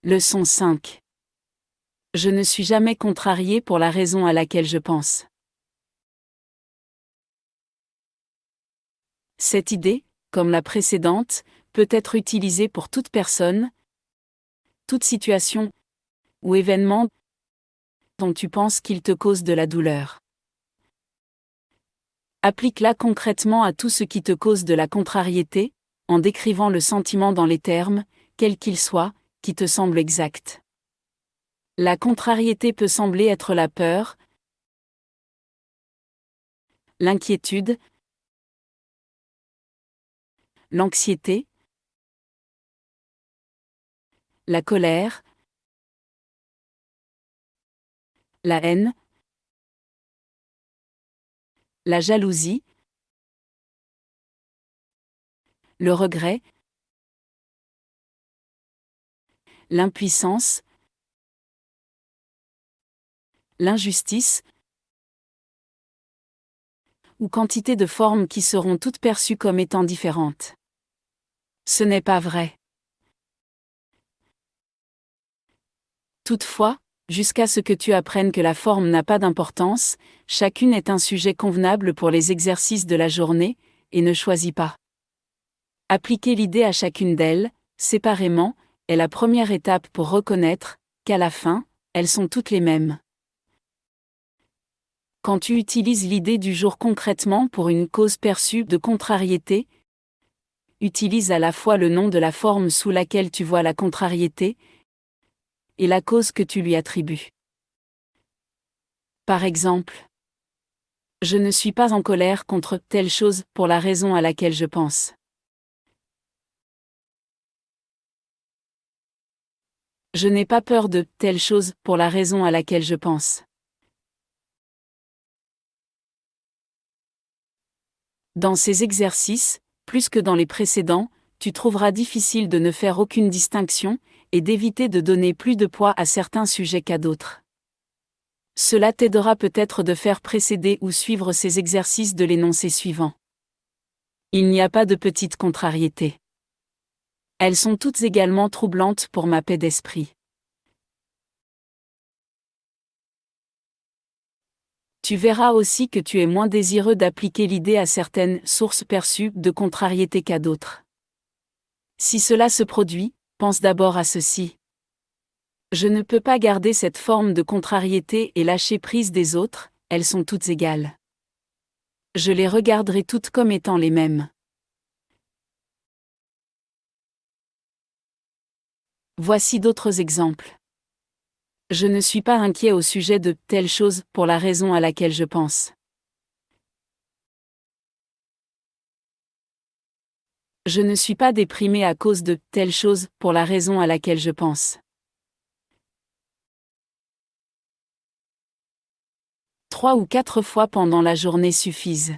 Leçon 5. Je ne suis jamais contrarié pour la raison à laquelle je pense. Cette idée, comme la précédente, peut être utilisée pour toute personne, toute situation ou événement dont tu penses qu'il te cause de la douleur. Applique-la concrètement à tout ce qui te cause de la contrariété, en décrivant le sentiment dans les termes, quels qu'ils soient, qui te semblent exacts. La contrariété peut sembler être la peur, l'inquiétude, l'anxiété, la colère, la haine, la jalousie, le regret, l'impuissance, l'injustice, ou quantité de formes qui seront toutes perçues comme étant différentes. Ce n'est pas vrai. Toutefois, jusqu'à ce que tu apprennes que la forme n'a pas d'importance, chacune est un sujet convenable pour les exercices de la journée, et ne choisis pas. Appliquer l'idée à chacune d'elles, séparément, est la première étape pour reconnaître qu'à la fin, elles sont toutes les mêmes. Quand tu utilises l'idée du jour concrètement pour une cause perçue de contrariété, utilise à la fois le nom de la forme sous laquelle tu vois la contrariété et la cause que tu lui attribues. Par exemple, je ne suis pas en colère contre telle chose pour la raison à laquelle je pense. Je n'ai pas peur de telle chose pour la raison à laquelle je pense. Dans ces exercices, plus que dans les précédents, tu trouveras difficile de ne faire aucune distinction, et d'éviter de donner plus de poids à certains sujets qu'à d'autres. Cela t'aidera peut-être de faire précéder ou suivre ces exercices de l'énoncé suivant. Il n'y a pas de petite contrariété. Elles sont toutes également troublantes pour ma paix d'esprit. Tu verras aussi que tu es moins désireux d'appliquer l'idée à certaines sources perçues de contrariété qu'à d'autres. Si cela se produit, pense d'abord à ceci. Je ne peux pas garder cette forme de contrariété et lâcher prise des autres, elles sont toutes égales. Je les regarderai toutes comme étant les mêmes. Voici d'autres exemples. Je ne suis pas inquiet au sujet de telle chose pour la raison à laquelle je pense. Je ne suis pas déprimé à cause de telle chose pour la raison à laquelle je pense. 3 ou 4 fois pendant la journée suffisent.